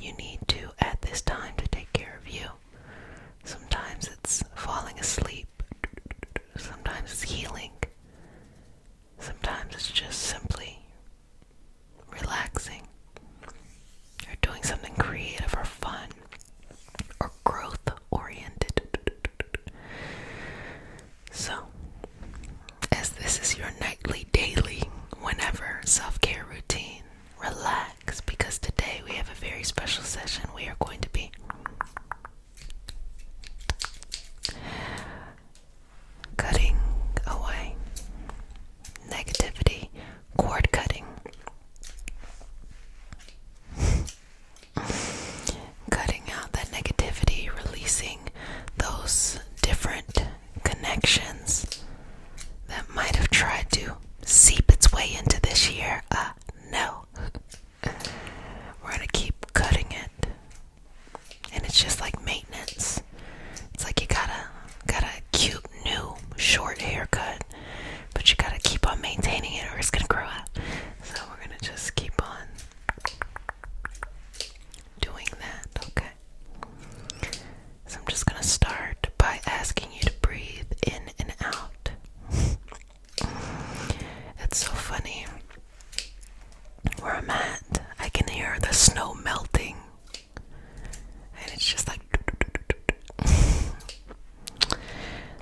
you need to at this time to take care of you. Sometimes it's falling asleep. Sometimes it's healing. Sometimes it's just simply relaxing or doing something creative or fun or growth oriented. So, as this is your nightly, daily, whenever self-care routine, relax, because today we have a very special session. We are going to be cutting away negativity, cord cutting, cutting out that negativity, releasing those different connections that might have tried to seep its way into this year. No. We're gonna keep cutting it. And it's just like maintenance. It's like you got a cute new short haircut, but you gotta keep on maintaining it or it's gonna grow out. So we're gonna just keep on doing that, okay? So I'm just gonna start by asking you to breathe in and out. It's so funny. Where I'm at, I can hear the snow melting. And it's just like...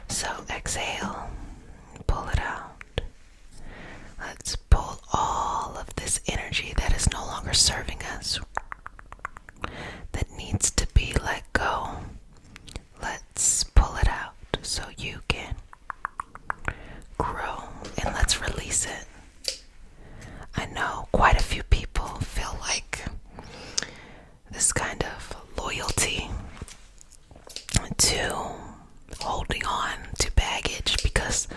So exhale, pull it out. Let's pull all of this energy that is no longer serving us, that needs to be let go. Let's pull it out so you can grow, and let's release it. I know quite a few people feel like this kind of loyalty to holding on to baggage because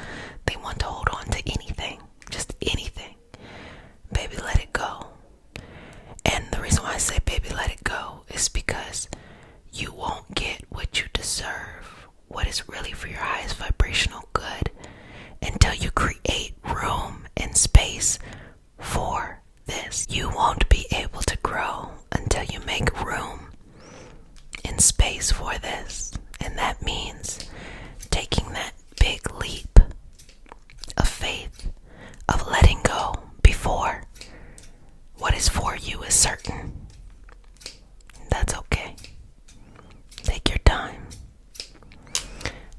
they want to hold on to anything, just anything. Baby, let it go. And the reason why I say baby, let it go is because you won't get what you deserve, what is really for your highest vibrational good, until you create room and space for this. You won't be able to grow until you make room and space for this. And that means taking that big leap of faith, of letting go before what is for you is certain. That's okay. Take your time.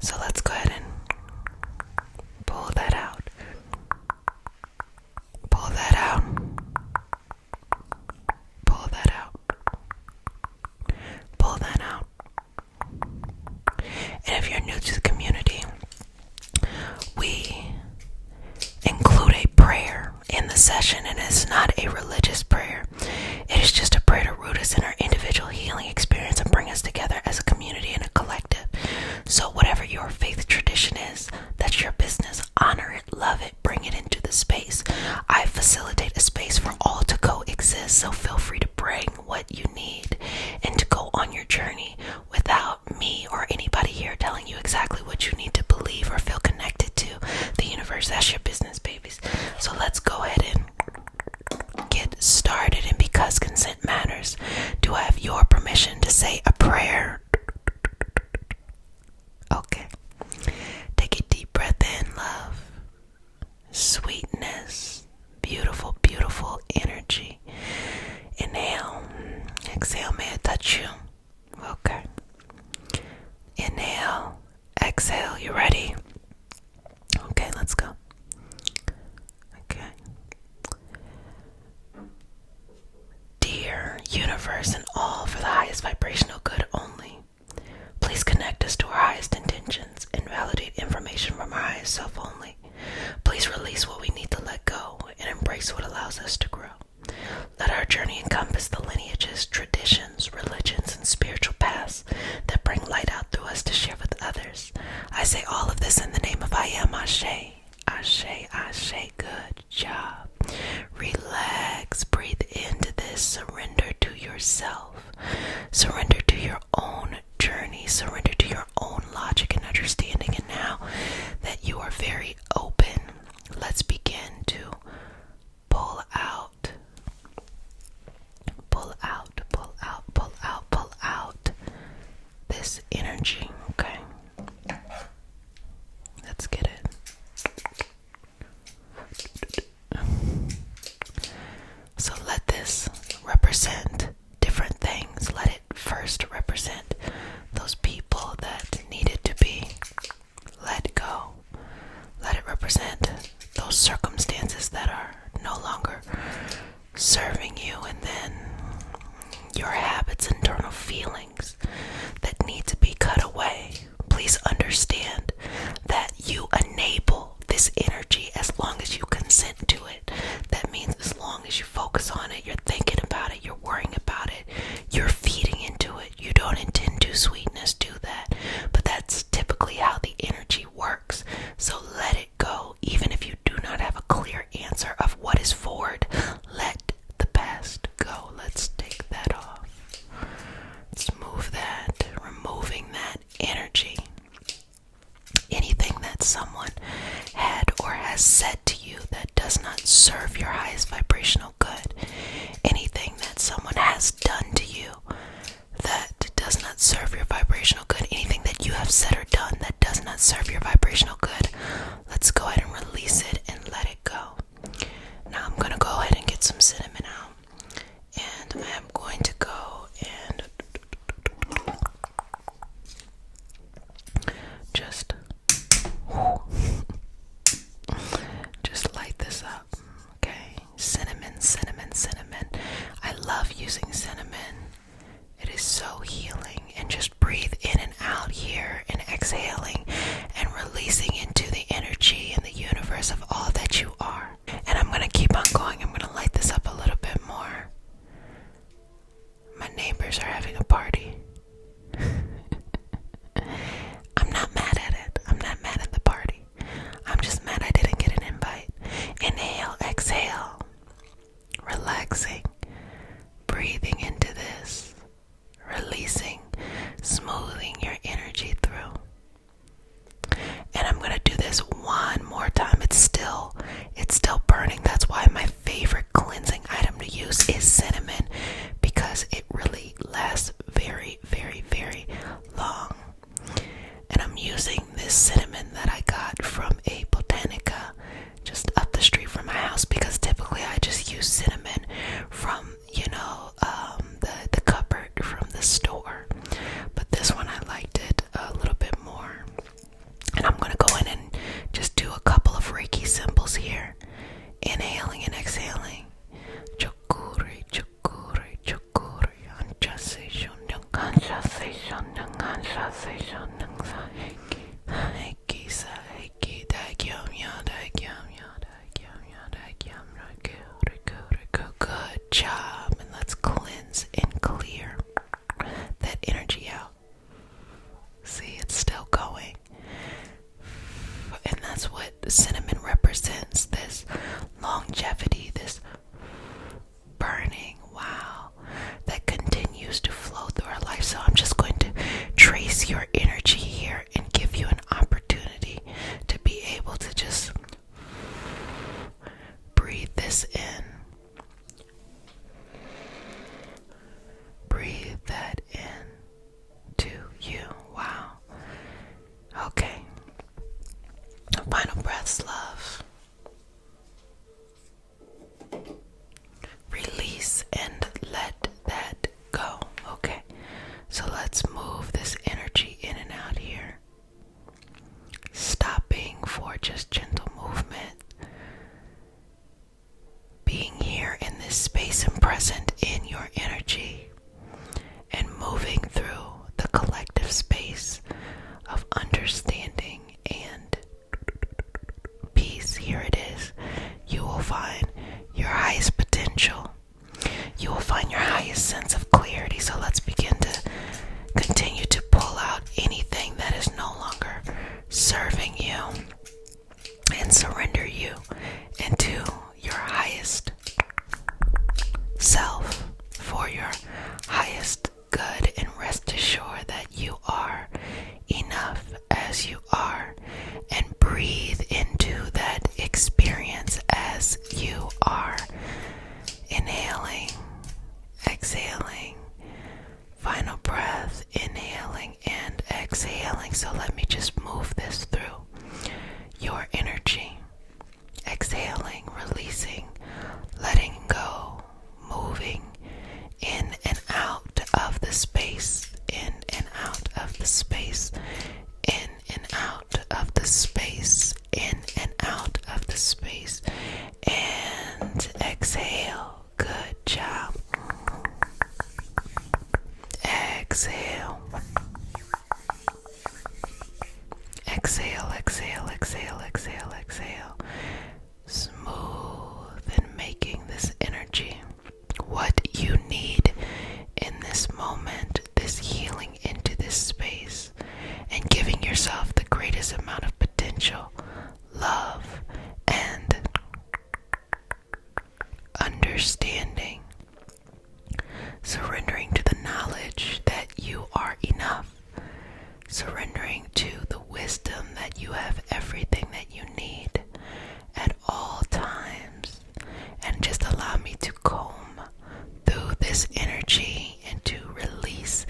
So let's go ahead and pull that out. Pull that out. Pull that out. Pull that out. And if you're new to the community, we include a prayer in the session, and it's not a religious prayer. It is just a prayer to root us in our individual healing experience and bring us together as a community and a collective. So whatever your faith tradition is, that's your business. Honor it, love it, bring it into the space. I facilitate a space for all to coexist, so feel free to bring what you need and to go on your journey without me or anybody here telling you exactly what you need to believe or feel connected to the universe. That's your business, babies. So let's go ahead and get started. And because consent matters, do I have your permission to say a prayer? Okay. Take a deep breath in, love. Sweetness. Beautiful, beautiful energy. Inhale. Exhale. May I touch you? Okay. Inhale. Exhale. You ready? Okay, let's go. Okay. Dear universe and all for the highest vibrational good only, please connect us to our highest intentions and validate information from our highest self only. Please release what we need to let go and embrace what allows us to grow. Let our journey encompass the lineages, traditions, religions, and spiritual paths that bring light out through us to share with others. I say all of this in the name of I am Ashe. Ashe, Ashe, good job. Relax, breathe into this, surrender to yourself. Surrender to your own journey, surrender to your own logic and understanding. And now that you are very open, let's begin to pull out, pull out, pull serving you, and then your habits, internal feelings that need to be cut away. Please understand that you enable this energy as long as you consent to it. That means as long as you focus on it, you're thinking about it, you're worrying about it, you're feeding into it. You don't intend to, sweetness, do that. But that's typically how the energy works. So let it go. Even if you do not have a clear answer of what is forward, let the past go. Let's take that off. Let's move that, removing that energy. Anything that someone had or has said to you that does not serve your highest vibrational good. Anything that someone has done to you that does not serve your vibrational good. Anything that you have said or done that does not serve your vibrational good. Let's go ahead and release it and let it go. Now I'm going to go ahead and get some cinnamon out. And I am going to go and just light this up. Okay, cinnamon, cinnamon, cinnamon. I love using cinnamon. It is so healing. And just breathe in and out here and exhaling and releasing into the energy and the universe of all that you are. And I'm going to keep on going. I'm going to light this up a little bit more. My neighbors are having a party. I'm not mad at it. I'm not mad at the party. I'm just mad I didn't get an invite. Inhale, exhale. Relaxing. Breathing into this. Releasing. Smoothing your energy through. And I'm going to do this one more time. It's still burning. That's why my favorite cleansing item to use is cinnamon, because it really lasts very, very, very long. And I'm using this cinnamon that I got from a Botanica just up the street from my house, because typically I just use cinnamon from, the cupboard from the store. But this one I liked it a little bit more. And I'm going to go in and just do a couple of Reiki symbols here. Inhaling and exhaling. Chokure, chokure, chokure. Anchase shondang, anchase shondang, anchase shondang. Heiki sa heiki dagyam ya dagyam ya dagyam ya dagyam riku. Good job. And let's cleanse and clear that energy out. See, it's still going. And that's what cinnamon represents, this longevity, this burning, wow, that continues to flow through our life. So I'm just going to trace your energy here and give you an opportunity to be able to just breathe this in. Breathe that in to you. Wow. Okay. Final breaths, love. Release and let that go. Okay. So let's move this energy in and out here. Stopping for just gentle movement. Being here in this space and present in your energy. And moving through the collective space of understanding and peace. Here it is. You will find your highest potential. You will find your highest sense of clarity. So let's begin to continue to pull out anything that is no longer serving you and surrender you into your highest self for your understanding, surrendering to the knowledge that you are enough, surrendering to the wisdom that you have everything that you need at all times, and just allow me to comb through this energy and to release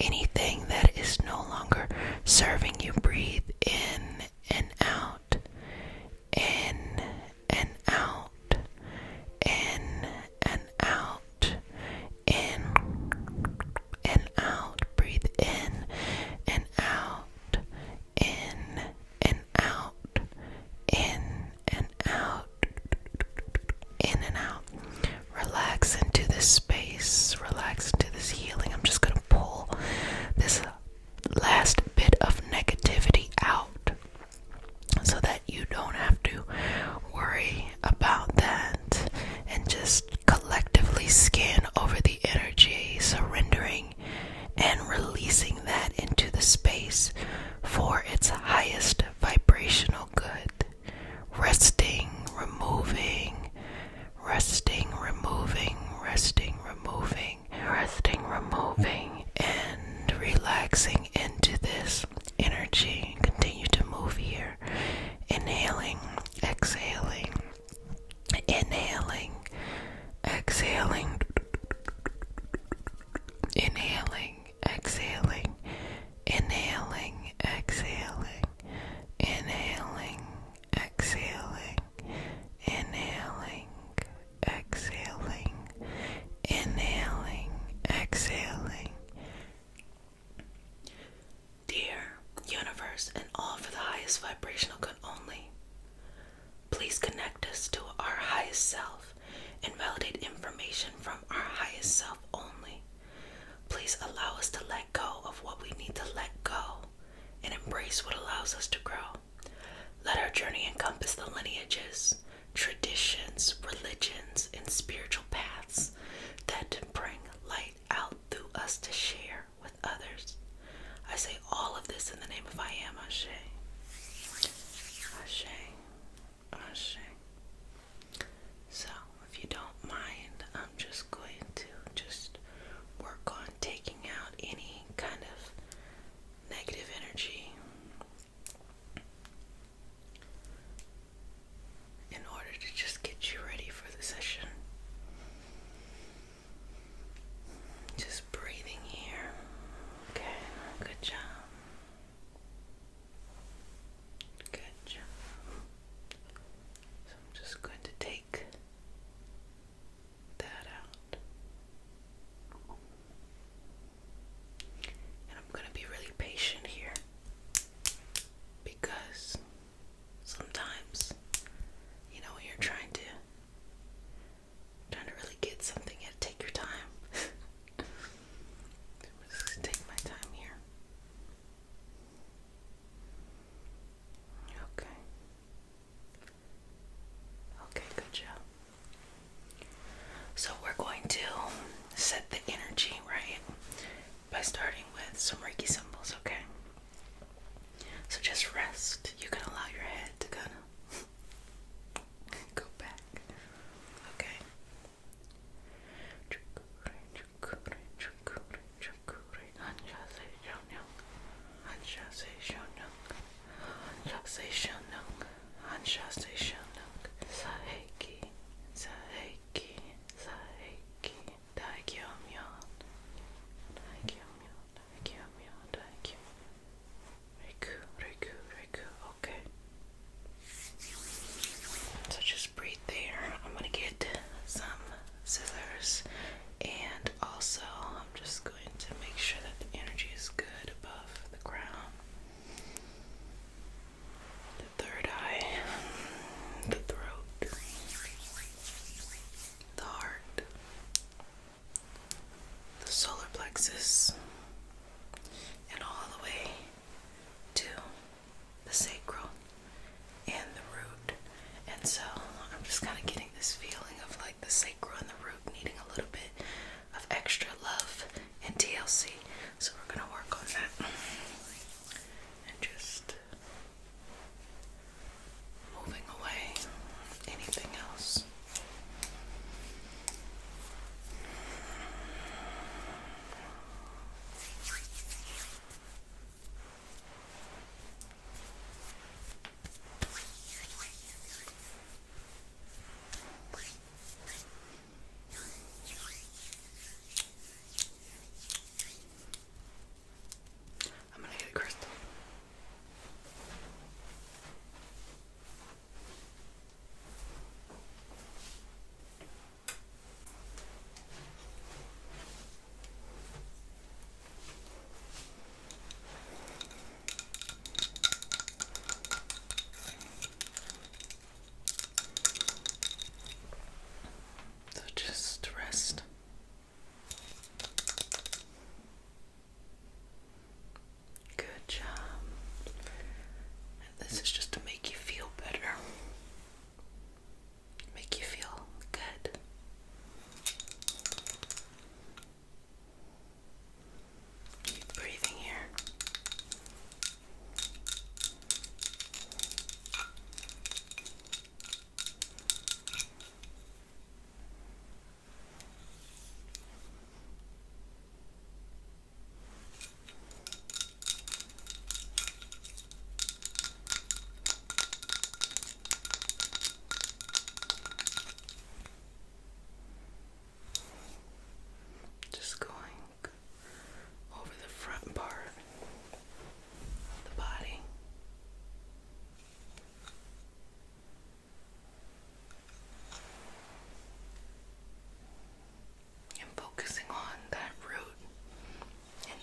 anything that is no longer serving you. Breathe in and out, in and out, in and out, in and out. Breathe in and out, in and out, in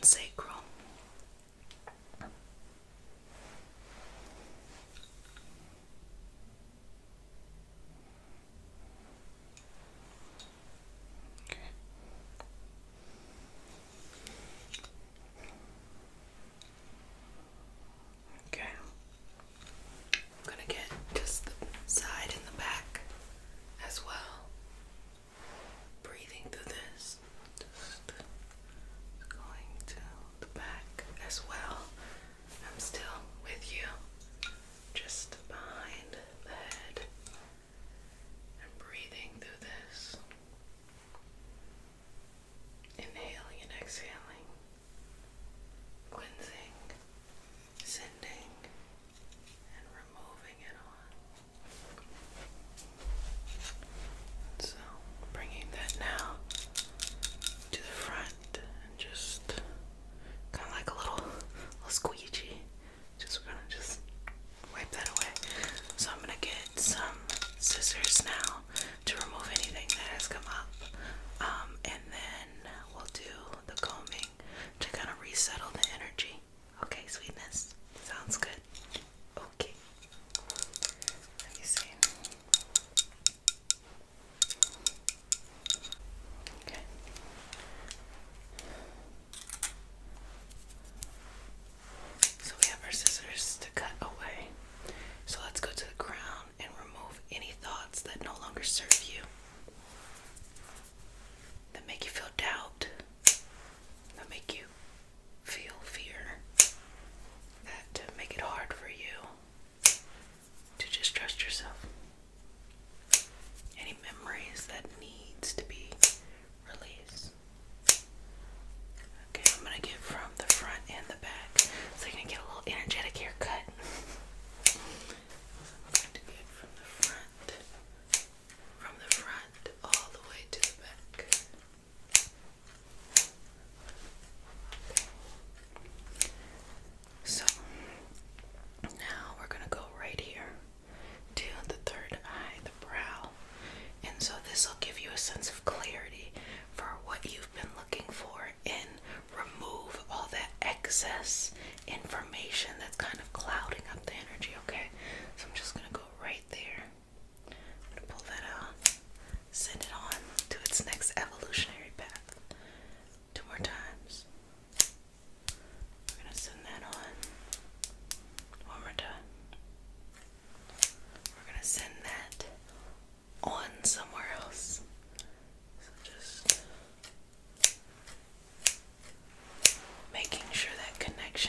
sacral. Okay. I'm gonna get just the side and the back as well. Breathing through this. Just going to the back as well. I'm still with you. Just behind the head. And breathing through this. Inhaling and exhaling. Cleansing. Sending. And removing it on. So, bringing that now to the front and just kind of like a little squeegee. We're gonna just wipe that away. So I'm gonna get some scissors now to remove anything that has come up. And then we'll do the combing to kind of resettle the energy. Okay, sweetness. Sounds good. Okay. Let me see. Okay. So we have our scissors to cut away. So let's go to the crown and remove any thoughts that no longer serve you, that make you feel doubt, that make you feel fear, that make it hard for you to just trust yourself. Any memories that needs to be released. Okay, I'm gonna get from the front and the back, so you can get a little energetic haircut. I'm going to get from the front all the way to the back. So now we're gonna go right here to the third eye, the brow. And so this will give you a sense of clarity for what you've been looking for and remove all that excess information that's kind of clouding up the energy, okay? So I'm just gonna go right there. I'm gonna pull that out, send it on to its next evolutionary path. 2 more times. We're gonna send that on. 1 more time. We're gonna send that on somewhere else. So just making sure that connection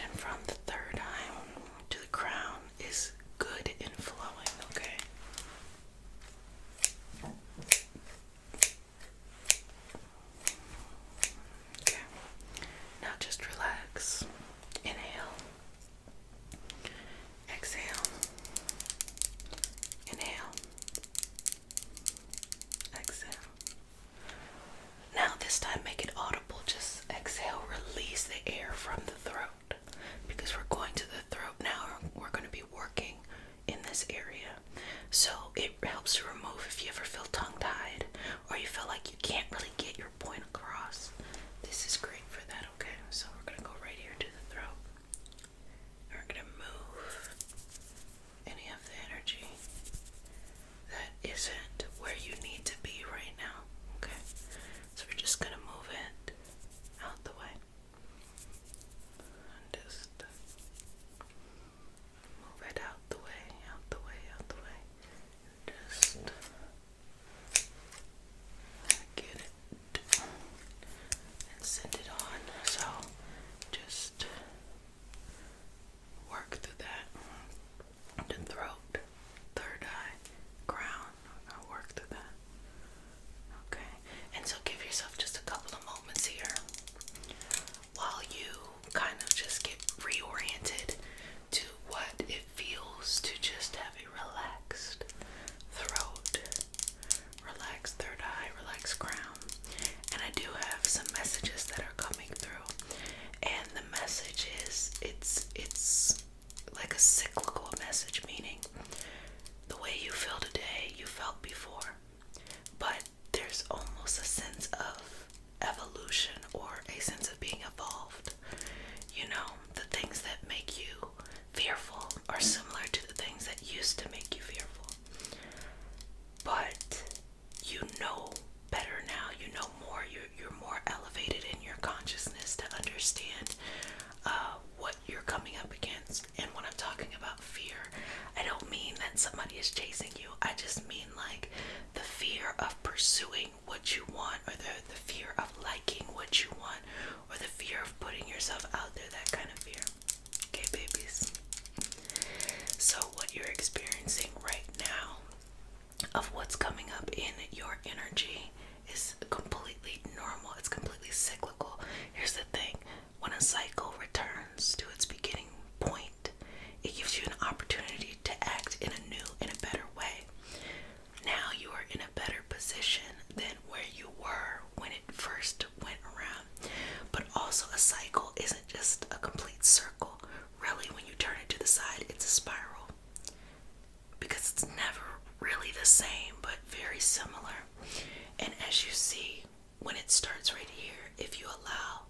see when it starts right here, if you allow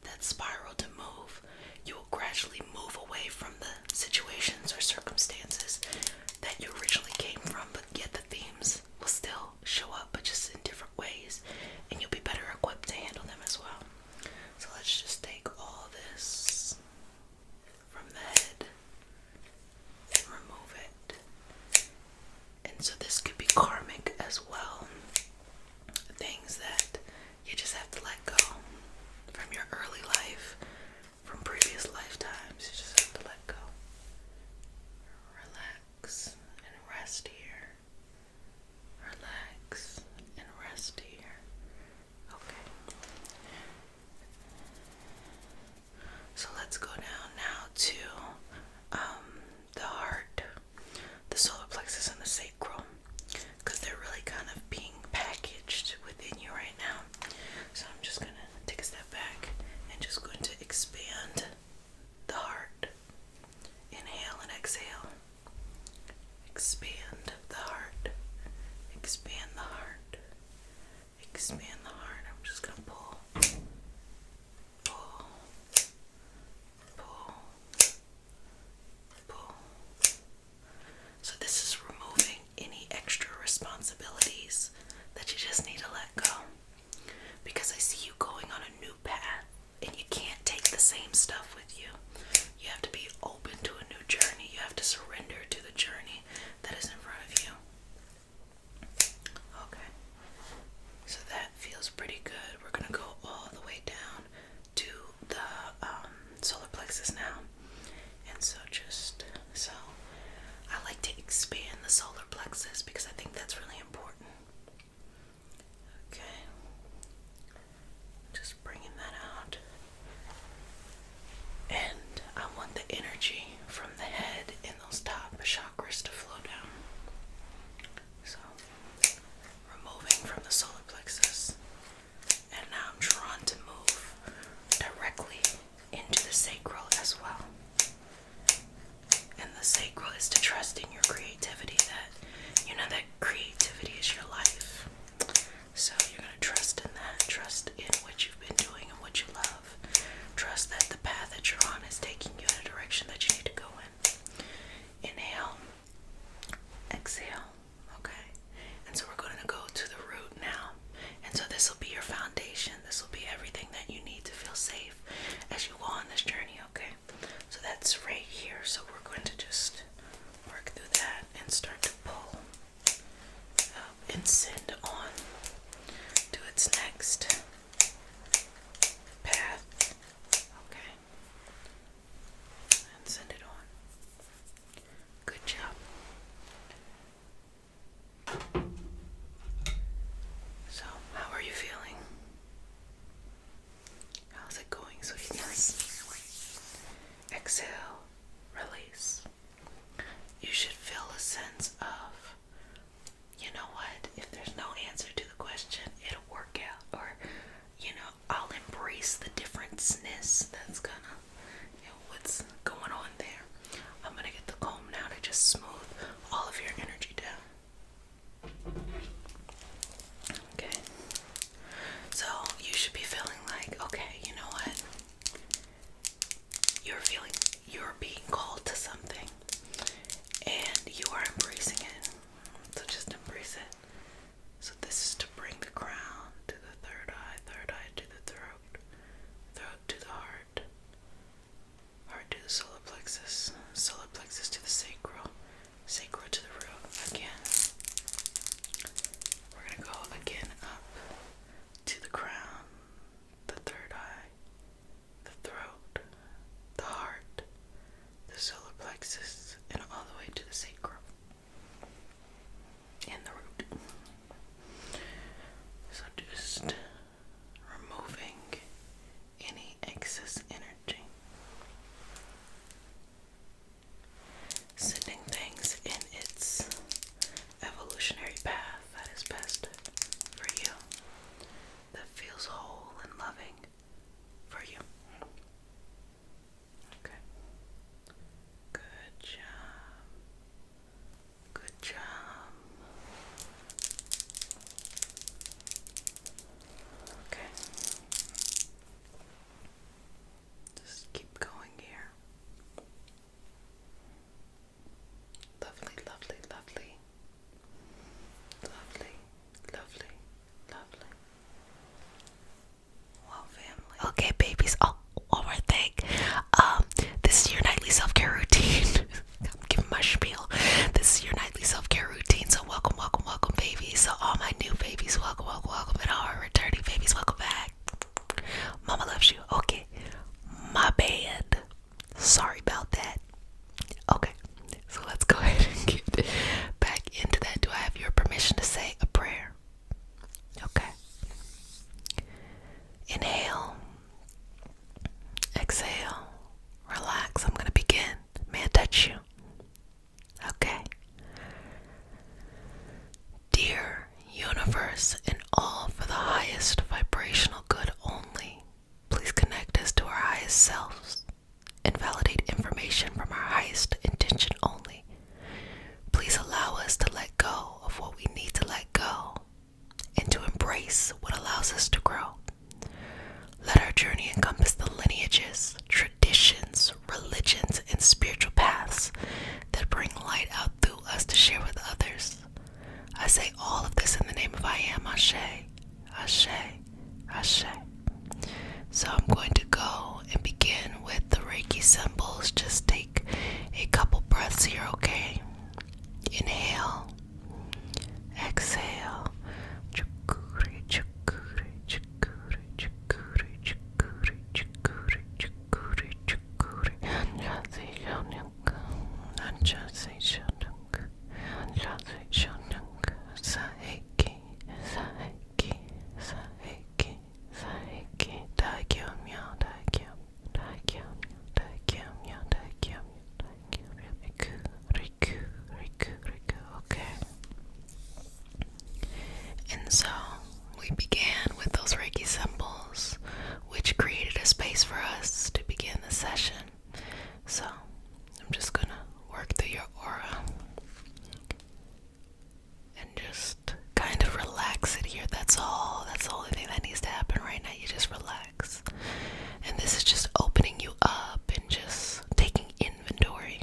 that spiral to move, you will gradually move away from the situations or circumstances that you originally came from, but yet the themes will still show up, but just in different ways, and you'll be better equipped to handle them as well. So let's just take all this from the head and remove it. And so this could be karmic as well. Things that you just have to let go from your early life, from previous lifetimes. You just have to let go. Relax and rest here. Relax and rest here. Okay. So let's go down now to the heart, the solar plexus, and the sacrum, because they're really kind of being packaged within you right now. So I'm just going to take a step back and just going to expand the heart. Inhale and exhale. Expand the heart. Expand the heart. Expand the heart. I'm just going to pull. Pull. Pull. Pull. So this is removing any extra responsibilities that you just need to let go. Because I see you going on a new path and you can't take the same stuff with you. You have to be open to a new journey. You have to surrender to the journey that is in front of you. Okay. So that feels pretty good. We're going to go all the way down to the solar plexus now. And so I like to expand the solar plexus because I think that's really important. Okay. Just bringing that out. And I want the energy from the head and those top chakras to flow down. So, removing from the solar plexus. And now I'm drawn to move directly into the sacral as well. And the sacral is to trust in your creativity, that creativity is your life. So you're going to trust in that, trust in what you've been doing and what you love. Trust that the path that you're on is taking you in a direction that you need to go in. Inhale, exhale, okay? And so we're going to go to the root now. And so this will be your foundation. This will be everything that you need to feel safe as you go on this journey, okay? So that's right here. So we're going to just work through that and start to pull up and send on to its next path. Okay. And send it on. Good job. So, how are you feeling? How's it going, sweetness? Exhale, release. You should feel a sense of, you know what, if there's no answer to the question, it'll work out. Or, I'll embrace the differenceness that's gonna, what's going on there. I'm gonna get the comb now to just smooth all of your energy down. Okay. So you should be feeling like, okay, you know what? You're being called to something and you are embracing it. So just embrace it. So this is to bring the crown to the third eye to the throat to the heart, allows us to grow. Let our journey encompass the lineages, traditions, religions, and spiritual paths that bring light out through us to share with others. I say all of this in the name of I Am, Ashe, Ashe, Ashe. So I'm going to go and begin with the Reiki symbols. Just take a couple breaths here, okay? Inhale, exhale. Chukuri, chukuri, chukuri, chukuri, chukuri, chukuri, chukuri, chukuri. Anjasi shonunga, anjasi shonunga, anjasi shonunga. Saiki, saiki, saiki, saiki. Daikyo-myo, daikyo, daikyo-myo, daikyo-myo, daikyo-myo, daikyo-myo. Riku, riku, riku, riku. Okay. And so we began with those Reiki symbols, which created a space for us to begin the session. So I'm just gonna work through your aura and just kind of relax it here. That's all. That's the only thing that needs to happen right now. You just relax. And this is just opening you up and just taking inventory.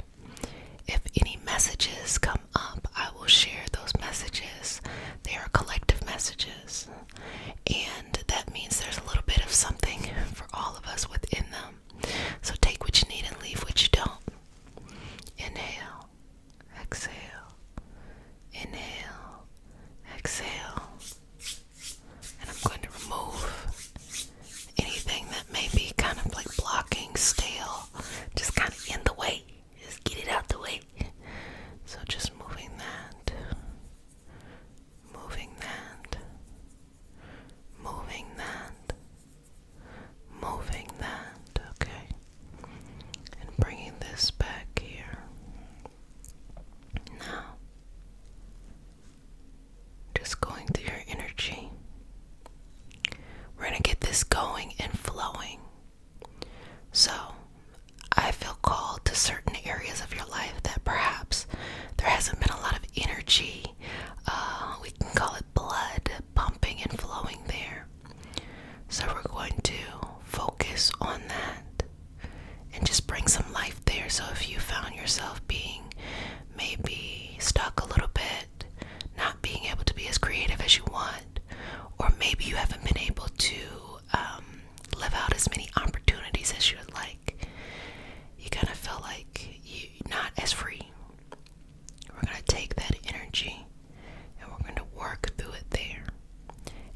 If any messages come up, I will share those messages. They are collective messages. And that means there's a little bit of something for all of us within them. So take what you need and leave what you don't. Inhale, exhale, inhale, exhale. And I'm going to remove anything that may be kind of like blocking, stale, just kind of in the way. Just get it out the way. So just moving that, moving that, moving that, moving that, okay? And bringing this back here. Now, just going through your energy. We're going to get this going and flowing. So, I feel called to certain areas of your life that perhaps there hasn't been a lot of energy. We can call it blood pumping and flowing there. So we're going to focus on that and just bring some life there. So if you found yourself being maybe stuck a little bit, not being able to be as creative as you want, or maybe you haven't been able to live out as many opportunities as you would like, you kind of feel like you're not as free. We're going to take that energy and we're going to work through it there.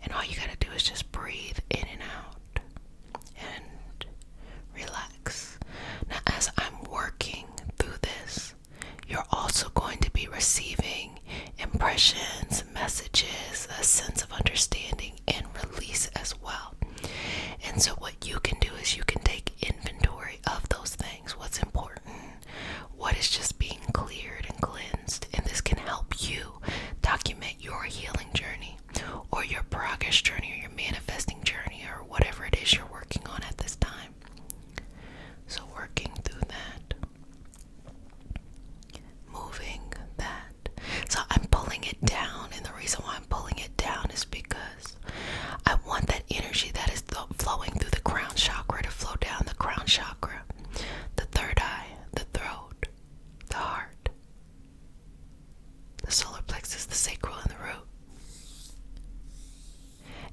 And all you got to do is just breathe in and out and relax. Now, as I'm working through this, you're also going to be receiving impressions, messages, a sense of understanding, and release as well. And so what you can do is you can take inventory of those things. What's important? What is just being cleared and cleansed? And this can help you document your healing journey or your progress journey or your manifesting journey or whatever it is you're working on at this time. So working through that. Moving that. So I'm pulling it down, and the reason why I'm pulling it down is because I want that energy that is flowing through the crown chakra to flow down the crown chakra, the third eye, the throat, the heart, the solar plexus, the sacral, and the root.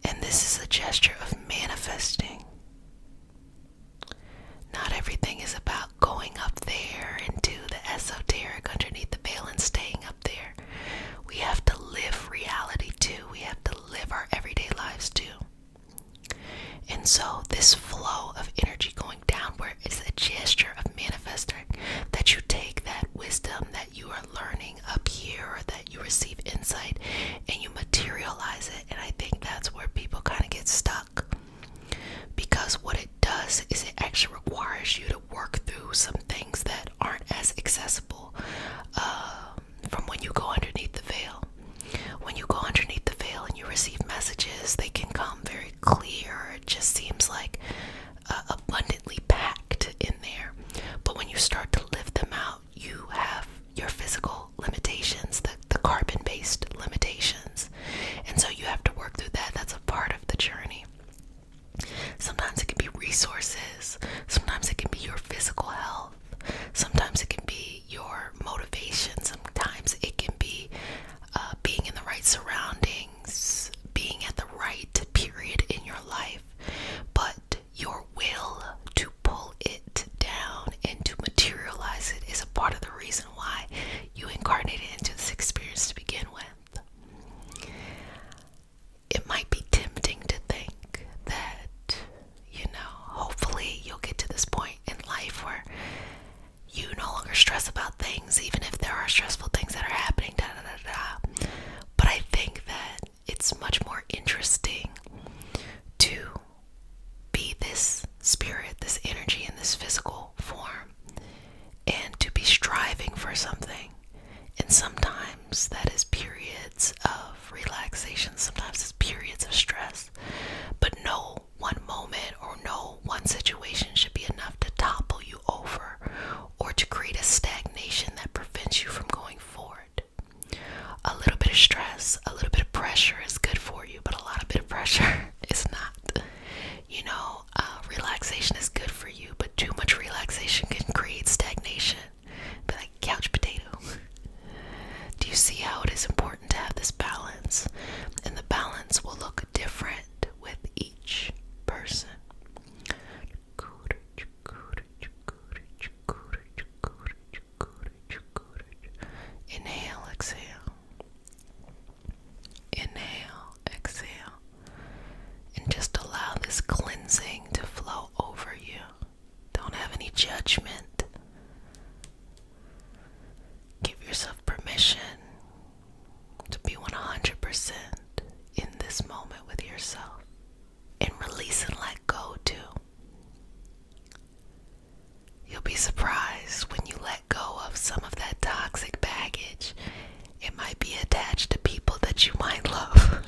And this is a gesture of manifesting. Not everything is about going up there into the esoteric underneath the veil and staying up there. We have to live reality too. We have to live our everyday lives too. And so this flow of energy going downward is a gesture of manifesting, that you take that wisdom that you are learning up here, or that you receive insight, and you materialize it. And I think that's where people kind of get stuck, because what it does is it actually requires you to work through some things that aren't as accessible from when you go underneath the veil. When you go underneath the veil and you receive messages, they can come very clear. It just seems like abundantly packed in there. But when you start to live them out, you have your physical limitations, the carbon-based limitations. And so you have to work through that. That's a part of the journey. spirit, this energy in this physical form, and to be striving for something. And sometimes that is periods of relaxation, sometimes it's periods of stress. But no one moment or no one situation should be enough to topple you over or to create a stagnation that prevents you from going forward. A little bit of stress, a little bit of pressure is good for you, but a lot of bit of pressure is not. Relaxation is good for you, but too much relaxation can create stagnation. Be like couch potato. Do you see how it is important to have this balance? And the balance will look different with each person. Inhale, exhale. Inhale, exhale. And just allow this cleansing to flow over you. Don't have any judgment. Give yourself permission to be 100% in this moment with yourself. And release and let go too. You'll be surprised when you let go of some of that toxic baggage. It might be attached to people that you might love,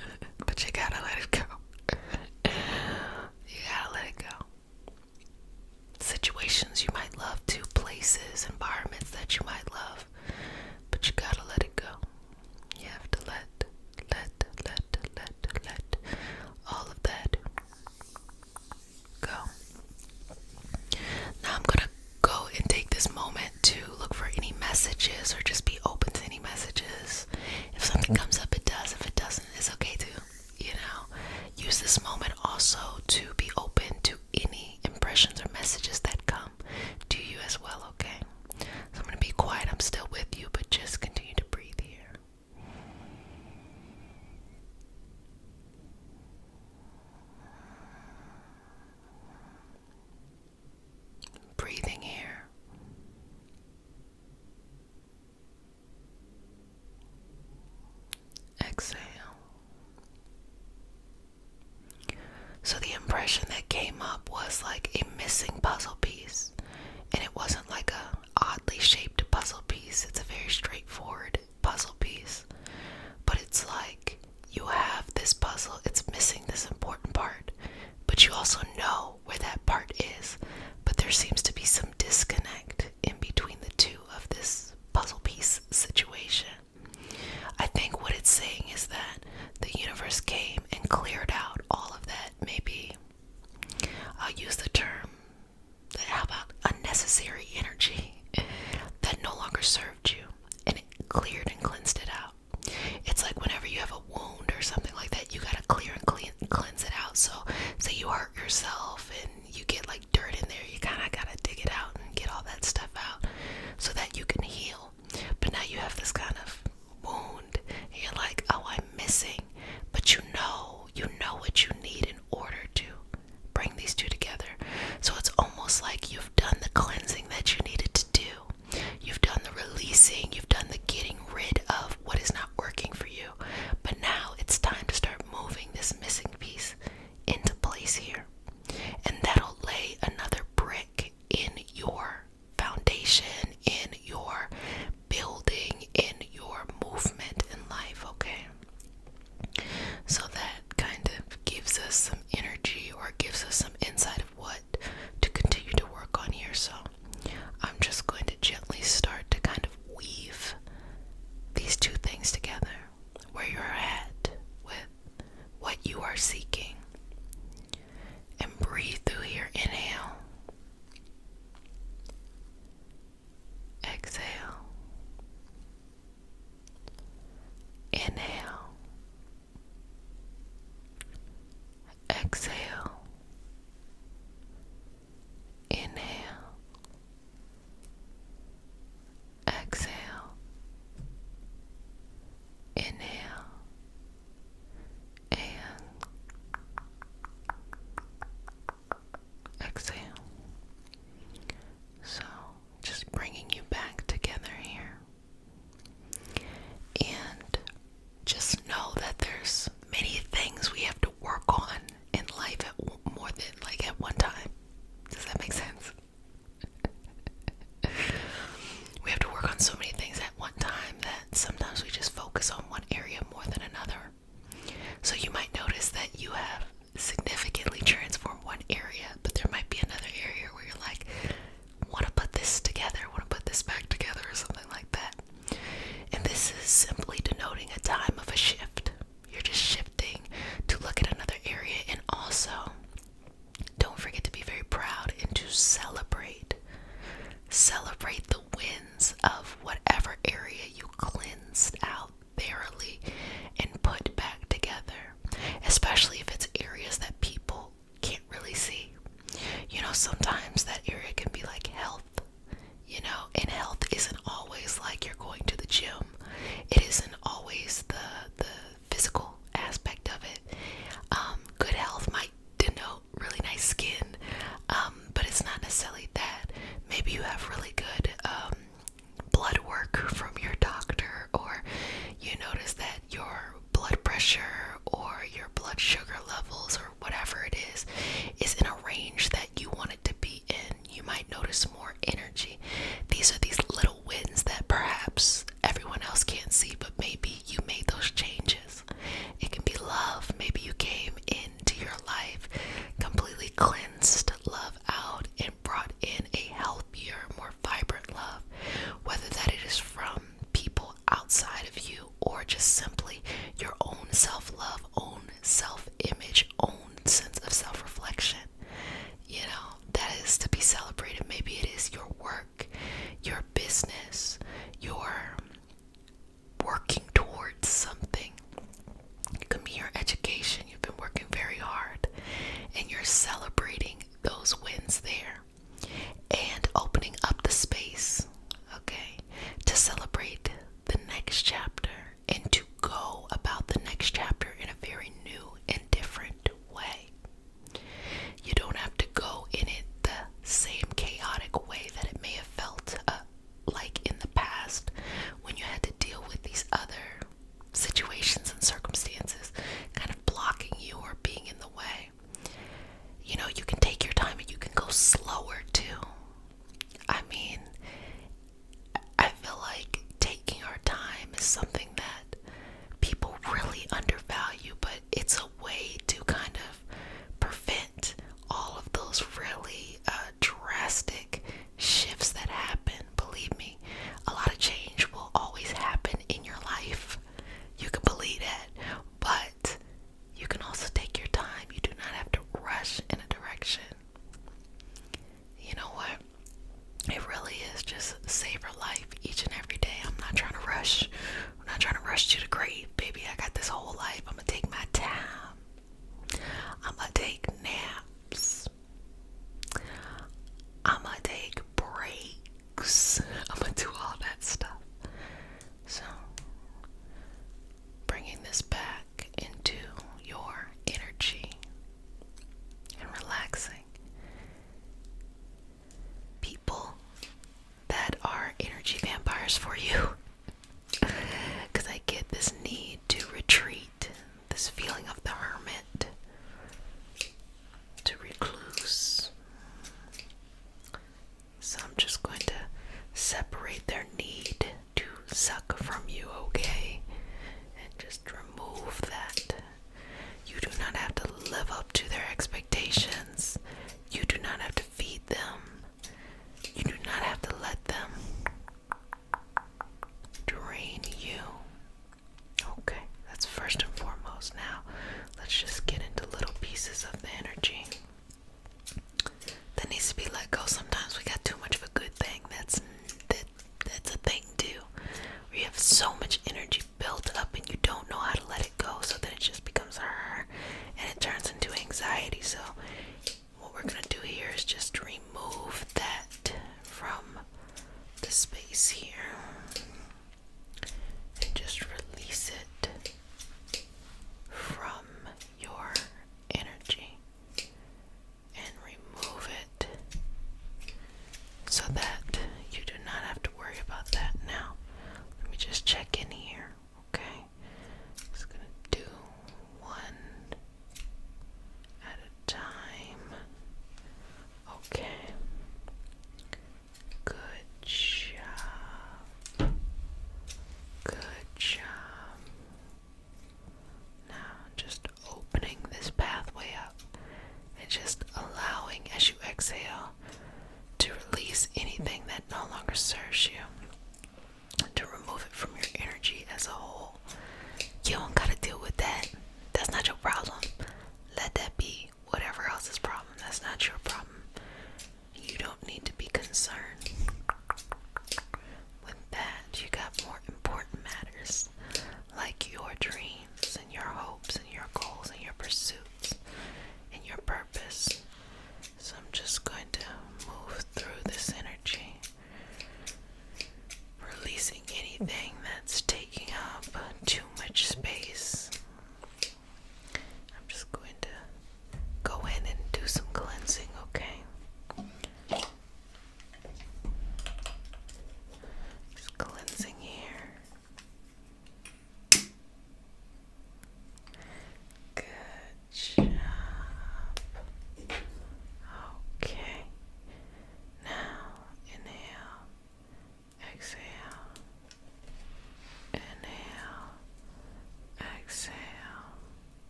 but you gotta let it go. You gotta let it go. Situations you might love too, places, environments that you might love, but you gotta let it go. You have to let all of that go. Now I'm gonna go and take this moment to look for any messages or just be open to any messages. If something comes up, it does. If it doesn't, it's okay too. Use this moment also to be open to any impressions or messages that come to you as well, okay? So I'm gonna be quiet. I'm still with you, but just continue to breathe here. Breathing here. Exhale. So the impression that came up was like a missing puzzle piece. And it wasn't like a oddly shaped puzzle piece. It's a very straightforward puzzle piece. But it's like you have this puzzle, it's missing this important part. But you also know where that part is. But there seems to be some disconnect in between the two of this puzzle piece situation. I think what it's saying is that the universe came and cleared out all of that. Maybe I'll use the term, how about unnecessary energy that no longer served you, and it cleared and cleansed it out. It's like whenever you have a wound or something like that, you gotta clear and cleanse it out. So say you hurt yourself and you get like dirt in there, you kinda gotta dig it out and get all that stuff out so that you can heal. But now you have this kind of wound and you're like, oh, I'm missing. But you know what you need in order to bring these two together. So it's almost like you've done the cleansing that you needed to do. You've done the releasing, you've done the getting rid of what is not working for you. But now it's time to start moving this missing piece into place here. And that'll lay another brick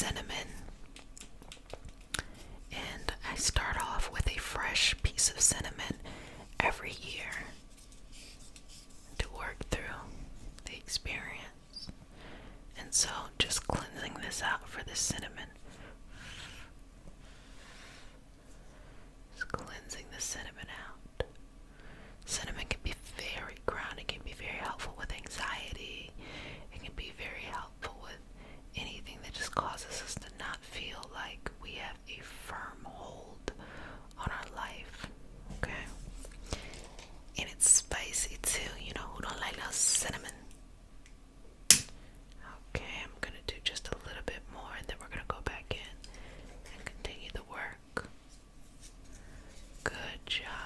cinnamon. And I start off with a fresh piece of cinnamon every year to work through the experience. And so just cleansing this out for the cinnamon. Just cleansing the cinnamon out. Cinnamon can be very grounding, can be very helpful with anxiety. It can be very helpful with anything that just causes us to not feel like we have a firm hold on our life. Okay? And it's spicy too. You know who don't like no cinnamon? Okay, I'm gonna do just a little bit more and then we're gonna go back in and continue the work. Good job.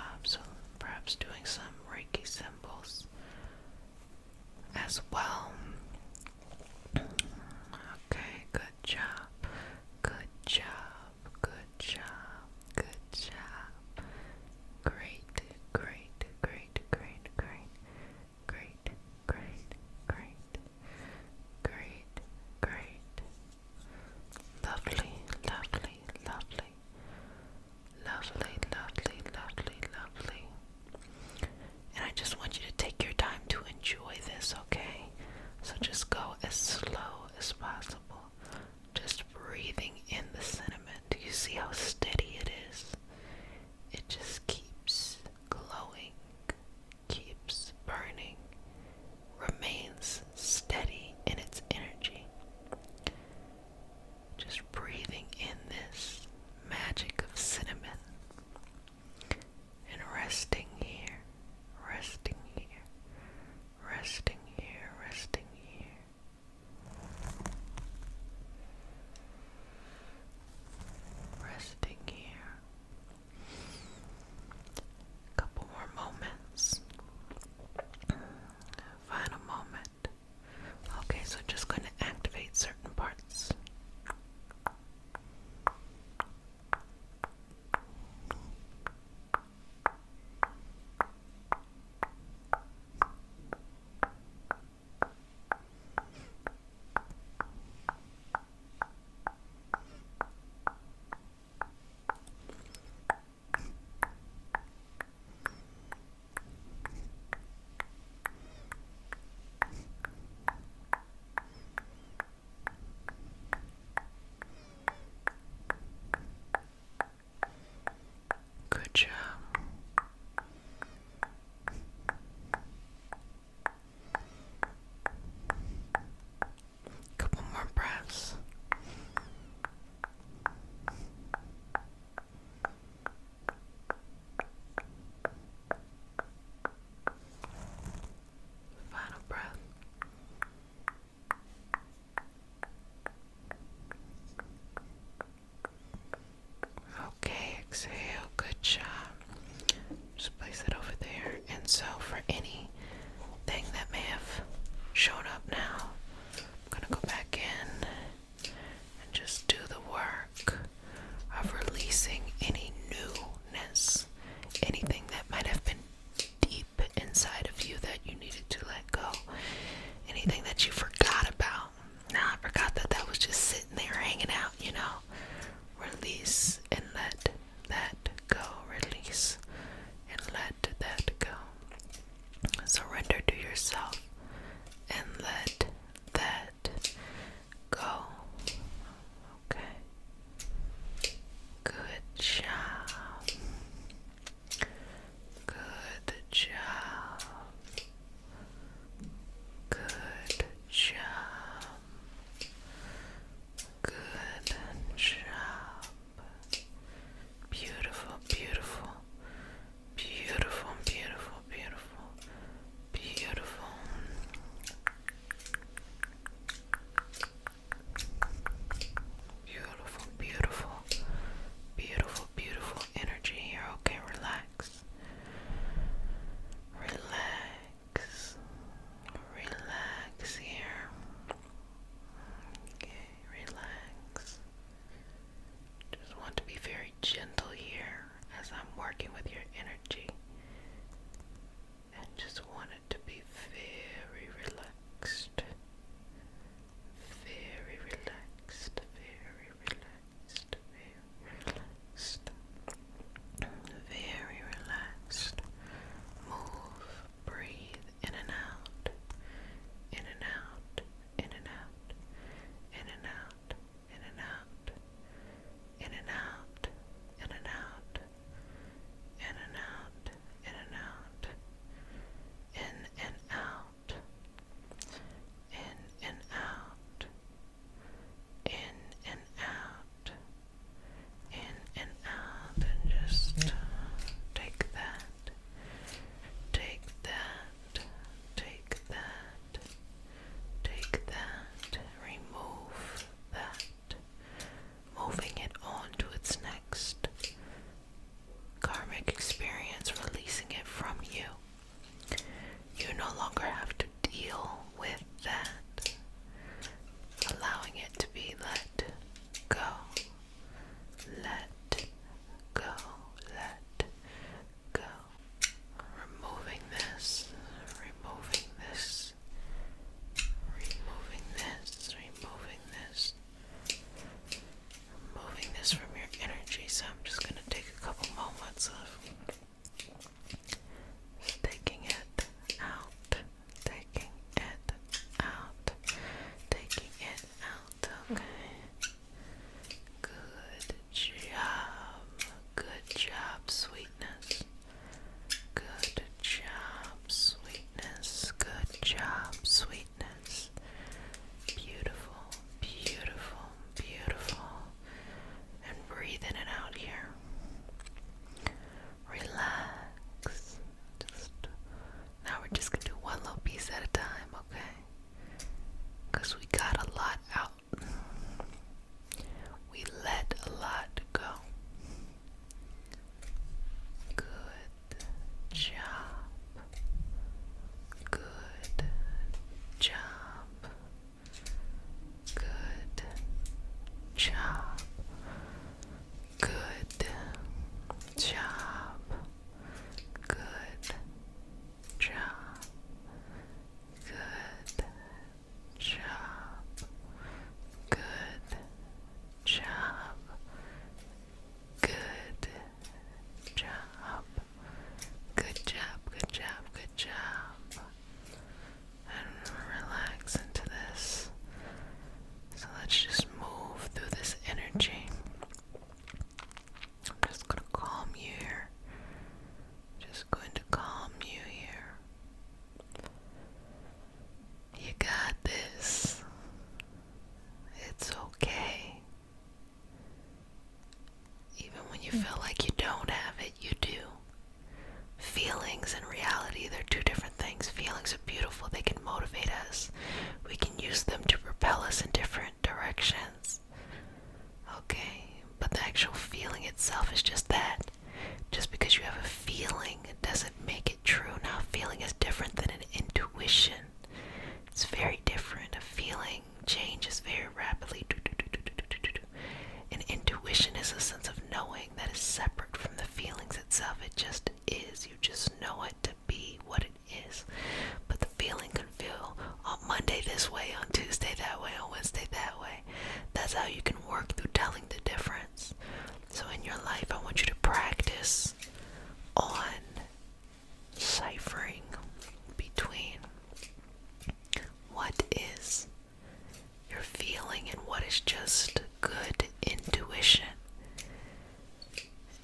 takes just good intuition.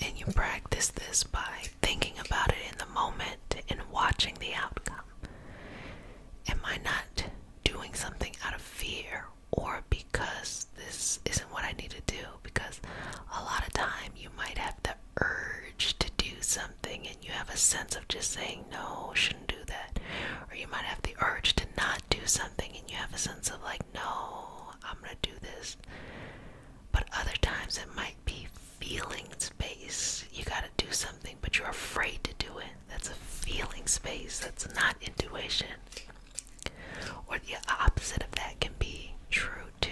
And you practice this by thinking about it in the moment and watching the outcome. Am I not doing something out of fear or because this isn't what I need to do? Because a lot of time you might have the urge to do something and you have a sense of just saying, no, shouldn't do that. Or you might have the urge to not do something and you have a sense of like, no, I'm going to do this. But other times it might be feeling space. You got to do something, but you're afraid to do it. That's a feeling space. That's not intuition. Or the opposite of that can be true too.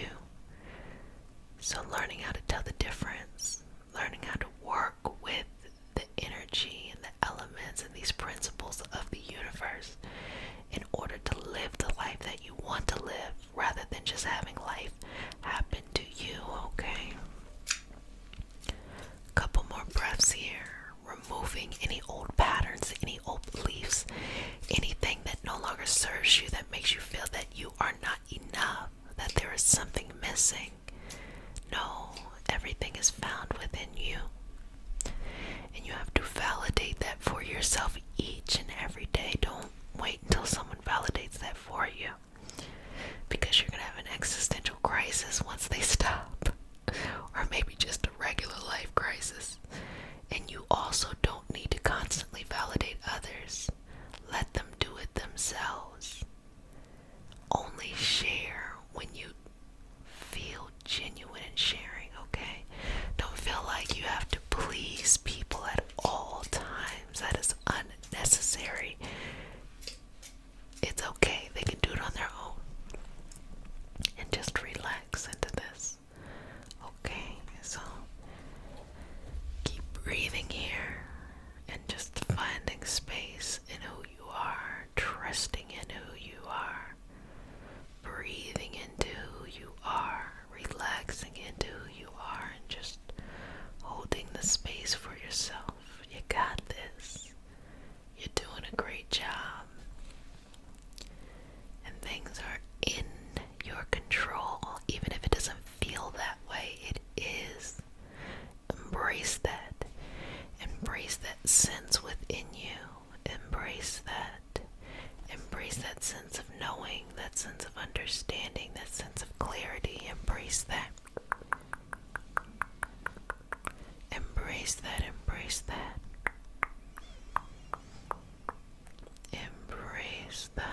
So learning how to tell the difference, learning how to work with the energy and the elements and these principles of the universe in order to live the life that you want to live rather than just having life happen to you, okay? Couple more breaths here, removing any old patterns, any old beliefs, anything that no longer serves you, that makes you feel that you are not enough, that there is something missing. No, everything is found within you. And you have to validate that for yourself each and every day. Don't wait until someone validates that for you, because you're going to have an existential crisis once they stop. Or maybe just a regular life crisis. And you also don't need to constantly validate others. Let them do it themselves. Only share when you feel genuine in sharing, okay? Don't feel like you have to please people at all times. That is unnecessary. It's okay. They can do it on their own. And just relax into this. Okay, so keep breathing here and just finding space in who you are, trusting in who you are, breathing into who you are, relaxing into who you are, and just holding the space for yourself. You got this. You're doing a great job. And things are in your control, even if it doesn't feel that way. It is. Embrace that. Embrace that sense within you. Embrace that. Embrace that sense of knowing, that sense of understanding, that sense of clarity. Embrace that. Embrace that. Embrace that. Embrace that.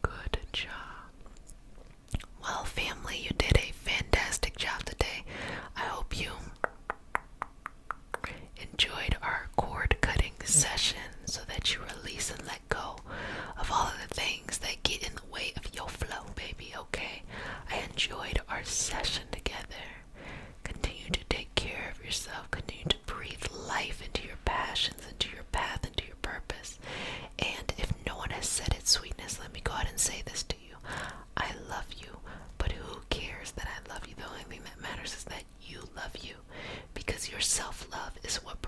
Good job. Well, family, you did a fantastic job today. I hope you enjoyed our cord cutting session so that you release and let go of all of the things that get in the way of your flow, baby, okay? I enjoyed our session together. Continue to take care of yourself. Continue to breathe life into your passions, into your path, into your purpose. And if no one has said it, sweetness, let me go ahead and say this to you. I love you, but who cares that I love you? The only thing that matters is that you love you, because your self-love is what